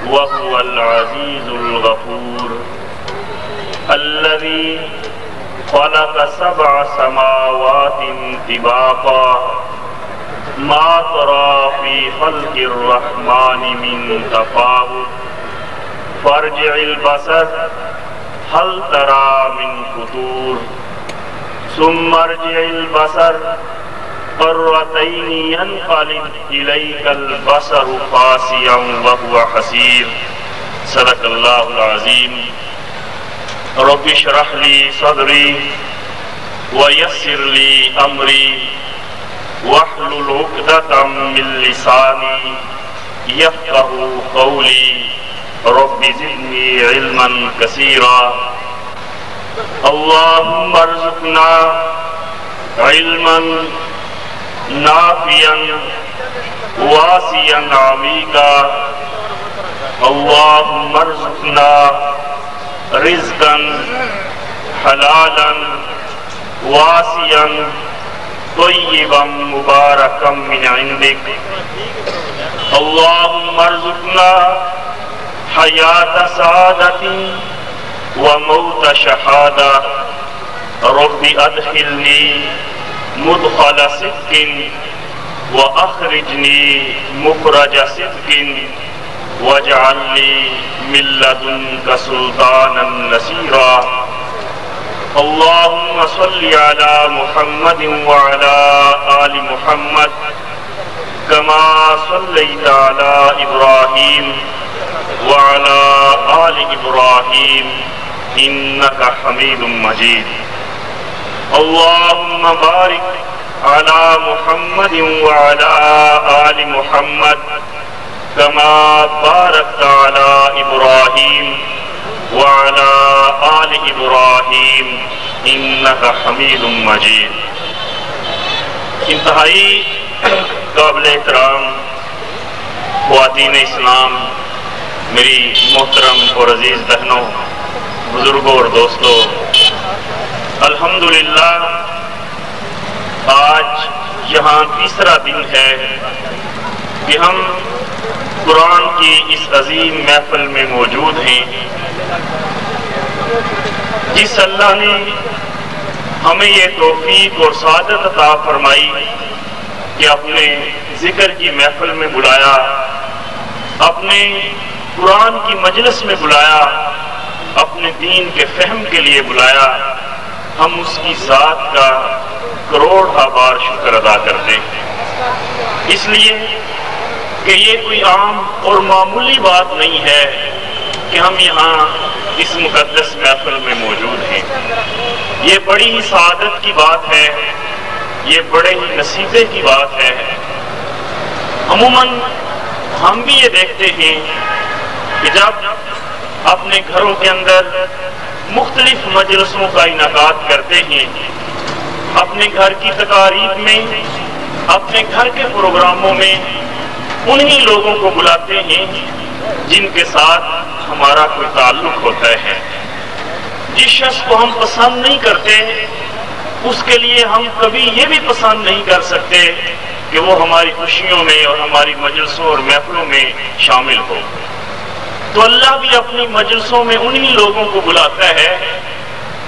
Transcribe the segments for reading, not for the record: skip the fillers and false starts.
وهو العزيز الغفور الذي خلق 7 سماوات طباقا ما ترى في خلق الرحمن من تفاوت فارجع البصر هل ترى من فطور ثم ارجع البصر قرتين ينقلب إليك البصر خاسئا وهو حسير صدق الله العظيم رب اشرح لي صدري ويسر لي أمري واحلل عقدة من لساني يفقه قولي رب زدني علما كثيرا اللهم ارزقنا علما نافعا واسعا عميقا اللهم ارزقنا رزقا حلالا واسعا طيبا مباركا من عندك اللهم ارزقنا حياة سعادة وموت شهادة رب ادخلني مدخل صدق واخرجني مخرج صدق واجعل لي من لدنك سلطانا نصيرا اللهم صل على محمد وعلى آل محمد كما صليت على إبراهيم وعلى آل إبراهيم إنك حميد مجيد اللهم بارك على محمد وعلى آل محمد كما باركت على إبراهيم وعلى آل إبراهيم إنك حميد مجيد انتہائی قابل احترام خواتین اسلام، میری محترم اور عزیز بہنوں، بزرگوں اور دوستوں، الحمدللہ آج یہاں تیسرا دن ہے کہ ہم قرآن کی اس عظیم محفل میں موجود ہیں جس اللہ نے ہمیں یہ توفیق اور سعادت عطا فرمائی کہ اپنے ذکر کی محفل میں بلایا، اپنے قرآن کی مجلس میں بلایا، اپنے دین کے فہم کے لیے بلایا، ہم اس کی ذات کا کروڑ بار شکر ادا کرتے ہیں، اس لیے کہ یہ کوئی عام اور معمولی بات نہیں ہے کہ ہم یہاں اس مقدس محفل میں موجود ہیں۔ یہ بڑی ہی سعادت کی بات ہے، یہ بڑے ہی نصیبے کی بات ہے۔ عموماً ہم بھی یہ دیکھتے ہیں کہ جب اپنے گھروں کے اندر مختلف مجلسوں کا انعقاد کرتے ہیں، اپنے گھر کی تقاریب میں، اپنے گھر کے پروگراموں میں انہی لوگوں کو بلاتے ہیں جن کے ساتھ ہمارا کوئی تعلق ہوتا ہے۔ جس شخص کو ہم پسند نہیں کرتے اس کے لیے ہم کبھی یہ بھی پسند نہیں کر سکتے کہ وہ ہماری خوشیوں میں اور ہماری مجلسوں اور محفلوں میں شامل ہو۔ تو اللہ بھی اپنی مجلسوں میں انہی لوگوں کو بلاتا ہے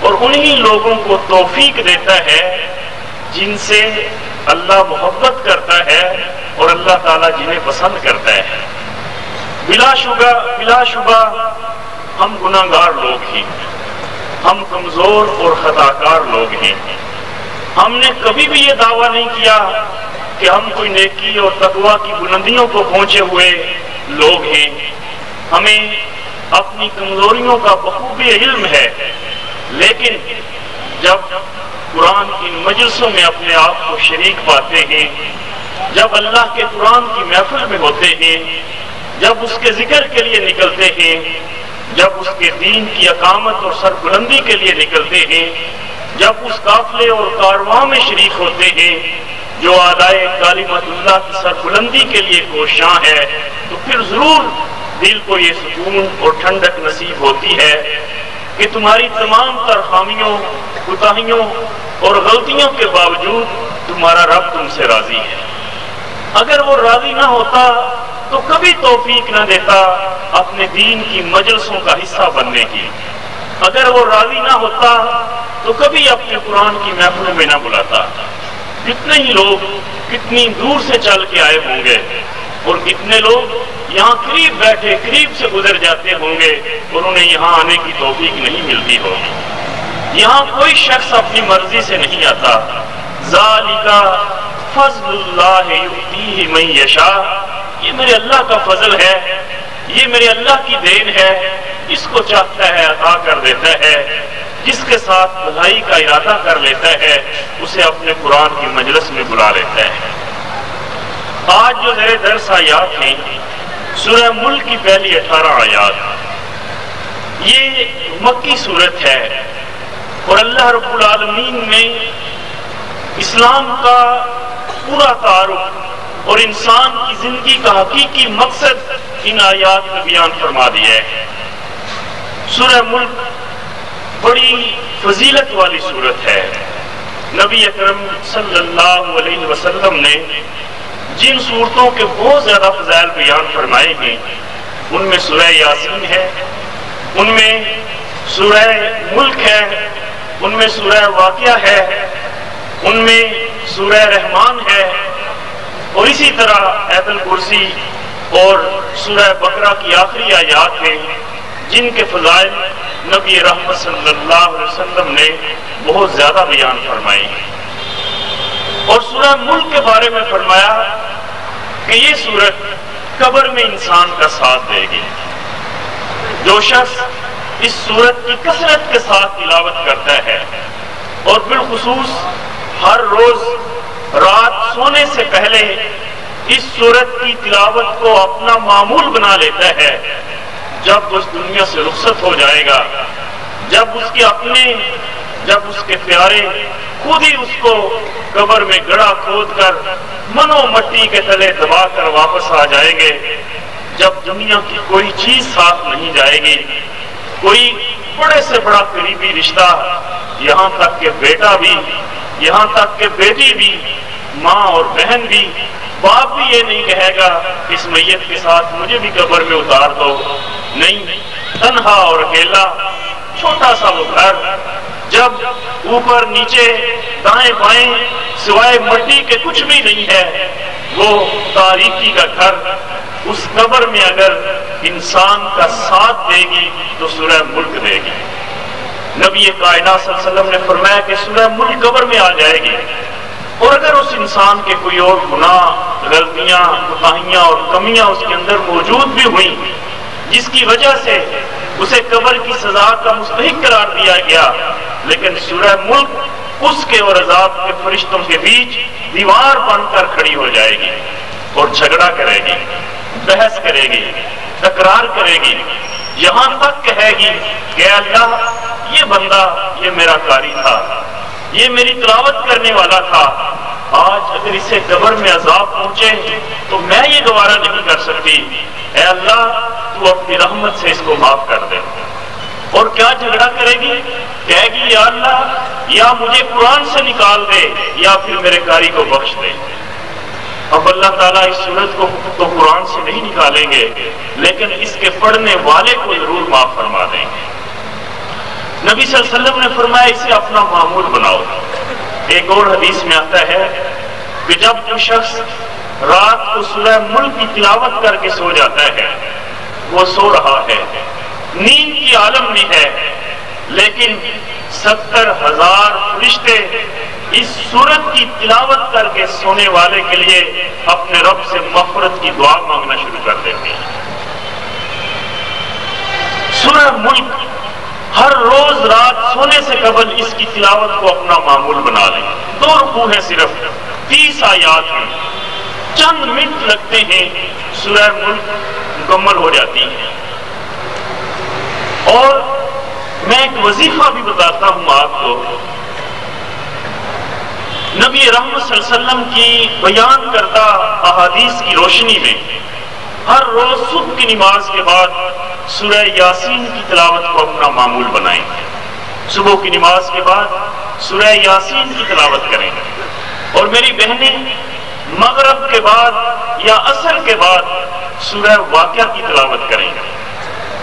اور انہی لوگوں کو توفیق دیتا ہے جن سے اللہ محبت کرتا ہے اور اللہ تعالیٰ جنہیں پسند کرتا ہے۔ بلا شبہ ہم گناہگار لوگ ہیں، ہم کمزور اور خطاکار لوگ ہیں۔ ہم نے کبھی بھی یہ دعویٰ نہیں کیا کہ ہم کوئی نیکی اور تقویٰ کی بلندیوں کو پہنچے ہوئے لوگ ہیں۔ ہمیں اپنی کمزوریوں کا بخوبی علم ہے، لیکن جب قرآن کی مجلسوں میں اپنے آپ کو شریک پاتے ہیں، جب اللہ کے قرآن کی محفل میں ہوتے ہیں، جب اس کے ذکر کے لیے نکلتے ہیں، جب اس کے دین کی اقامت اور سربلندی کے لیے نکلتے ہیں، جب اس قافلے اور کارواں میں شریک ہوتے ہیں جو ادائے کلمت اللہ کی سربلندی کے لیے کوشاں ہے، تو پھر ضرور دل کو یہ سکون اور ٹھنڈک نصیب ہوتی ہے کہ تمہاری تمام تر خامیوں، کوتاہیوں اور غلطیوں کے باوجود تمہارا رب تم سے راضی ہے۔ اگر وہ راضی نہ ہوتا تو کبھی توفیق نہ دیتا اپنے دین کی مجلسوں کا حصہ بننے کی، اگر وہ راضی نہ ہوتا تو کبھی اپنے قرآن کی محفلوں میں نہ بلاتا۔ کتنے ہی لوگ کتنی دور سے چل کے آئے ہوں گے اور کتنے لوگ یہاں قریب بیٹھے قریب سے گزر جاتے ہوں گے اور انہیں یہاں آنے کی توفیق نہیں ملتی ہوگی۔ یہاں کوئی شخص اپنی مرضی سے نہیں آتا۔ ذالک فضل اللہ یؤتیہ من یشاء، یہ میرے اللہ کا فضل ہے، یہ میرے اللہ کی دین ہے، اس کو چاہتا ہے عطا کر دیتا ہے، جس کے ساتھ بھلائی کا ارادہ کر لیتا ہے اسے اپنے قرآن کی مجلس میں بلا لیتا ہے۔ آج جو میرے درس آیات ہیں سورہ ملک کی پہلی 18 آیات، یہ مکی صورت ہے اور اللہ رب العالمین نے اسلام کا پورا تعارف اور انسان کی زندگی کا حقیقی مقصد ان آیات میں بیان فرما دیا ہے۔ سورہ ملک بڑی فضیلت والی صورت ہے۔ نبی اکرم صلی اللہ علیہ وسلم نے جن صورتوں کے بہت زیادہ فضائل بیان فرمائے ہیں ان میں سورہ یاسین ہے، ان میں سورہ ملک ہے، ان میں سورہ واقعہ ہے، ان میں سورہ رحمان ہے، اور اسی طرح آیت الکرسی اور سورہ بقرہ کی آخری آیات ہیں جن کے فضائل نبی رحمت صلی اللہ علیہ وسلم نے بہت زیادہ بیان فرمائے ہیں۔ اور سورہ ملک کے بارے میں فرمایا کہ یہ سورت قبر میں انسان کا ساتھ دے گی۔ جو شخص اس سورت کی کثرت کے ساتھ تلاوت کرتا ہے اور بالخصوص ہر روز رات سونے سے پہلے اس سورت کی تلاوت کو اپنا معمول بنا لیتا ہے، جب اس دنیا سے رخصت ہو جائے گا، جب اس کے پیارے خود ہی اس کو قبر میں گڑھا کھود کر منو مٹی کے تلے دبا کر واپس آ جائیں گے، جب دنیا کی کوئی چیز ساتھ نہیں جائے گی، کوئی بڑے سے بڑا قریبی رشتہ، یہاں تک کہ بیٹا بھی، یہاں تک کہ بیٹی بھی، ماں اور بہن بھی، باپ بھی یہ نہیں کہے گا اس میت کے ساتھ مجھے بھی قبر میں اتار دو، نہیں، تنہا اور اکیلا چھوٹا سا وہ گھر، جب اوپر نیچے دائیں بائیں سوائے مٹی کے کچھ بھی نہیں ہے، وہ تاریکی کا گھر، اس قبر میں اگر انسان کا ساتھ دے گی تو سورہ ملک دے گی۔ نبی کائنات صلی اللہ علیہ وسلم نے فرمایا کہ سورہ ملک قبر میں آ جائے گی، اور اگر اس انسان کے کوئی اور گناہ، غلطیاں، کوتاہیاں اور کمیاں اس کے اندر موجود بھی ہوئیں جس کی وجہ سے اسے قبر کی سزا کا مستحق قرار دیا گیا، لیکن سورہ ملک اس کے اور عذاب کے فرشتوں کے بیچ دیوار بن کر کھڑی ہو جائے گی اور جھگڑا کرے گی، بحث کرے گی، تکرار کرے گی، یہاں تک کہے گی کہ اللہ یہ بندہ یہ میرا قاری تھا، یہ میری تلاوت کرنے والا تھا، آج اگر اسے قبر میں عذاب پہنچے تو میں یہ گوارا نہیں کر سکتی، اے اللہ تو اپنی رحمت سے اس کو معاف کر دے۔ اور کیا جھگڑا کرے گی؟ کہے گی یا اللہ یا مجھے قرآن سے نکال دے یا پھر میرے قاری کو بخش دے۔ اب اللہ تعالیٰ اس صورت کو تو قرآن سے نہیں نکالیں گے لیکن اس کے پڑھنے والے کو ضرور معاف فرما دیں گے۔ نبی صلی اللہ علیہ وسلم نے فرمایا اسے اپنا معمول بناؤ۔ ایک اور حدیث میں آتا ہے کہ جب کوئی شخص رات کو سورہ ملک کی تلاوت کر کے سو جاتا ہے، وہ سو رہا ہے، نیند کی عالم میں ہے، لیکن 70,000 فرشتے اس سورت کی تلاوت کر کے سونے والے کے لیے اپنے رب سے مغفرت کی دعا مانگنا شروع کر دیتے ہیں۔ سورہ ملک ہر روز رات سونے سے قبل اس کی تلاوت کو اپنا معمول بنا لیں۔ 2 رکوع ہیں، صرف 30 آیات ہیں، چند منٹ لگتے ہیں، سورہ ملک مکمل ہو جاتی ہے۔ اور میں ایک وظیفہ بھی بتاتا ہوں آپ کو، نبی رحمت صلی اللہ علیہ وسلم کی بیان کردہ احادیث کی روشنی میں ہر روز صبح کی نماز کے بعد سورہ یاسین کی تلاوت کو اپنا معمول بنائیں۔ صبح کی نماز کے بعد سورہ یاسین کی تلاوت کریں، اور میری بہنیں مغرب کے بعد یا عصر کے بعد سورہ واقعہ کی تلاوت کریں گے۔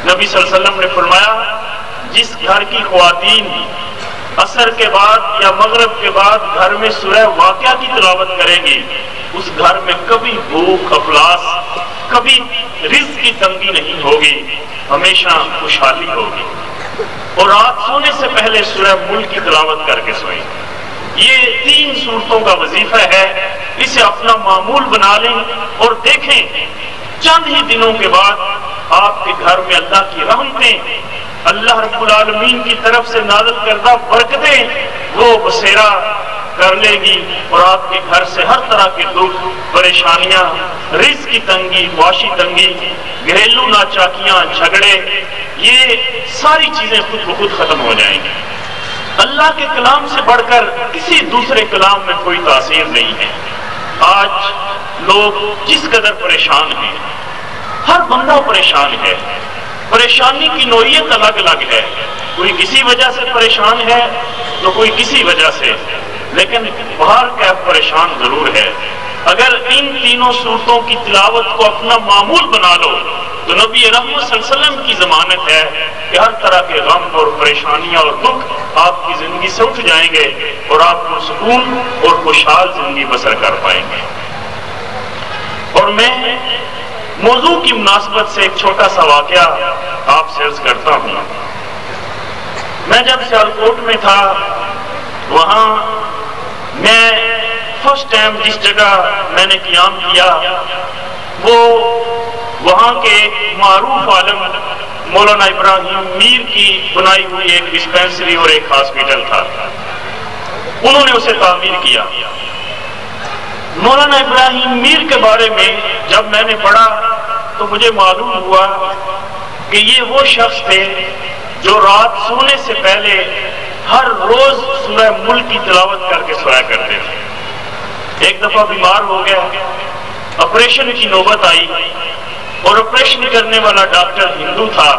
نبی صلی اللہ علیہ وسلم نے فرمایا جس گھر کی خواتین عصر کے بعد یا مغرب کے بعد گھر میں سورہ واقعہ کی تلاوت کریں گی، اس گھر میں کبھی بھوک افلاس، کبھی رزق کی تنگی نہیں ہوگی، ہمیشہ خوشحالی ہوگی۔ اور رات سونے سے پہلے سورہ ملک کی تلاوت کر کے سوئیں۔ یہ 3 صورتوں کا وظیفہ ہے، اسے اپنا معمول بنا لیں اور دیکھیں چند ہی دنوں کے بعد آپ کے گھر میں اللہ کی رحمتیں، اللہ رب العالمین کی طرف سے نازل کردہ برکتیں وہ بسیرا کر لے گی، اور آپ کے گھر سے ہر طرح کے دکھ، پریشانیاں، رزق کی تنگی، معاشی تنگی، گھریلو ناچاکیاں، جھگڑے، یہ ساری چیزیں خود بخود ختم ہو جائیں گی۔ اللہ کے کلام سے بڑھ کر کسی دوسرے کلام میں کوئی تاثیر نہیں ہے۔ آج لوگ جس قدر پریشان ہیں، ہر بندہ پریشان ہے، پریشانی کی نوعیت الگ الگ ہے، کوئی کسی وجہ سے پریشان ہے تو کوئی کسی وجہ سے، لیکن باہر کا پریشان ضرور ہے۔ اگر ان تینوں صورتوں کی تلاوت کو اپنا معمول بنا لو تو نبی رحمت صلی اللہ علیہ وسلم کی ضمانت ہے کہ ہر طرح کے غم اور پریشانیاں اور دکھ آپ کی زندگی سے اٹھ جائیں گے اور آپ کو سکون اور خوشحال زندگی بسر کر پائیں گے۔ اور میں موضوع کی مناسبت سے ایک چھوٹا سا واقعہ آپ سے عرض کرتا ہوں۔ میں جب سیالکوٹ میں تھا، وہاں میں فرسٹ ٹائم جس جگہ میں نے قیام کیا وہ وہاں کے ایک معروف عالم مولانا ابراہیم میر کی بنائی ہوئی ایک ڈسپینسری اور ایک ہاسپٹل تھا، انہوں نے اسے تعمیر کیا۔ مولانا ابراہیم میر کے بارے میں جب میں نے پڑھا تو مجھے معلوم ہوا کہ یہ وہ شخص تھے جو رات سونے سے پہلے ہر روز سورہ ملک کی تلاوت کر کے سویا کرتے تھے۔ ایک دفعہ بیمار ہو گیا، آپریشن کی نوبت آئی اور آپریشن کرنے والا ڈاکٹر ہندو تھا۔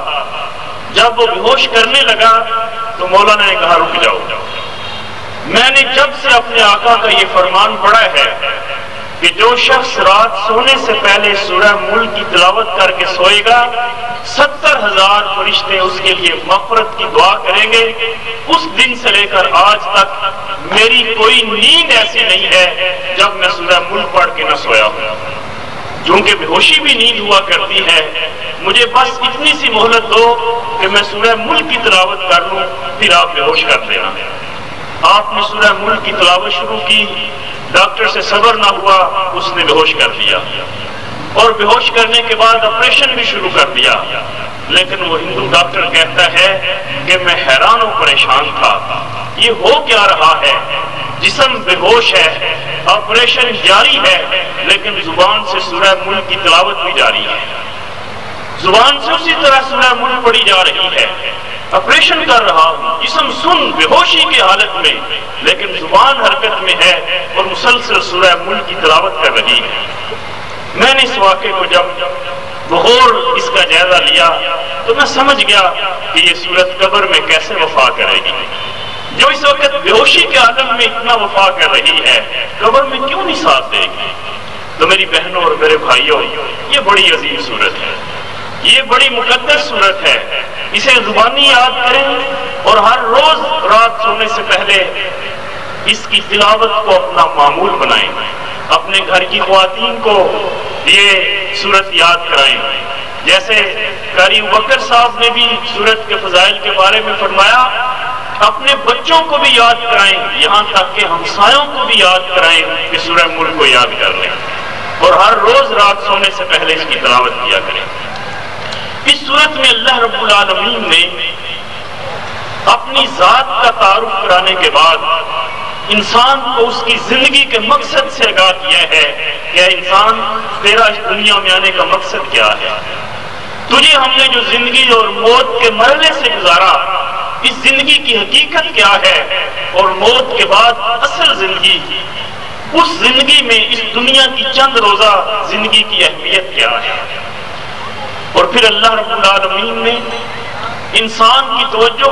جب وہ بے ہوش کرنے لگا تو مولانا نے کہا رک جاؤ۔ میں نے جب سے اپنے آقا کا یہ فرمان پڑھا ہے کہ جو شخص رات سونے سے پہلے سورہ ملک کی تلاوت کر کے سوئے گا 70,000 فرشتے اس کے لیے مغفرت کی دعا کریں گے، اس دن سے لے کر آج تک میری کوئی نیند ایسی نہیں ہے جب میں سورہ ملک پڑھ کے نہ سویا ہوں۔ چونکہ بے ہوشی بھی نیند ہوا کرتی ہے، مجھے بس اتنی سی مہلت دو کہ میں سورہ ملک کی تلاوت کر لوں، پھر آپ بے ہوش کر دینا۔ آپ نے سورہ ملک کی تلاوت شروع کی، ڈاکٹر سے صبر نہ ہوا، اس نے بے ہوش کر دیا، اور بے ہوش کرنے کے بعد آپریشن بھی شروع کر دیا۔ لیکن وہ ہندو ڈاکٹر کہتا ہے کہ میں حیران و پریشان تھا، یہ ہو کیا رہا ہے؟ جسم بے ہوش ہے، آپریشن جاری ہے، لیکن زبان سے سورہ ملک کی تلاوت بھی جاری ہے، زبان سے اسی طرح سورہ ملک پڑھی جا رہی ہے، آپریشن کر رہا ہوں، جسم سن بے ہوشی کی حالت میں، لیکن زبان حرکت میں ہے اور مسلسل سورہ ملک کی تلاوت کر رہی ہے۔ میں نے اس واقعے کو جب بغور اس کا جائزہ لیا تو میں سمجھ گیا کہ یہ صورت قبر میں کیسے وفا کرے گی۔ جو اس وقت بے ہوشی کے عالم میں اتنا وفا کر رہی ہے، قبر میں کیوں نہیں ساتھ دے گی؟ تو میری بہنوں اور میرے بھائیوں، یہ بڑی عظیم صورت ہے، یہ بڑی مقدس صورت ہے، اسے زبانی یاد کریں اور ہر روز رات سونے سے پہلے اس کی تلاوت کو اپنا معمول بنائیں، اپنے گھر کی خواتین کو یہ صورت یاد کرائیں۔ جیسے قاری ابوبکر صاحب نے بھی صورت کے فضائل کے بارے میں فرمایا، اپنے بچوں کو بھی یاد کرائیں، یہاں تک کہ ہمسایوں کو بھی یاد کرائیں کہ سورہ ملک کو یاد کر لیں، اور ہر روز رات سونے سے پہلے اس کی تلاوت کیا کریں۔ اس صورت میں اللہ رب العالمین نے اپنی ذات کا تعارف کرانے کے بعد انسان کو اس کی زندگی کے مقصد سے آگاہ کیا ہے کہ انسان تیرا اس دنیا میں آنے کا مقصد کیا ہے؟ تجھے ہم نے جو زندگی اور موت کے مرحلے سے گزارا، اس زندگی کی حقیقت کیا ہے اور موت کے بعد اصل زندگی، اس زندگی میں اس دنیا کی چند روزہ زندگی کی اہمیت کیا ہے؟ اور پھر اللہ رب العالمین نے انسان کی توجہ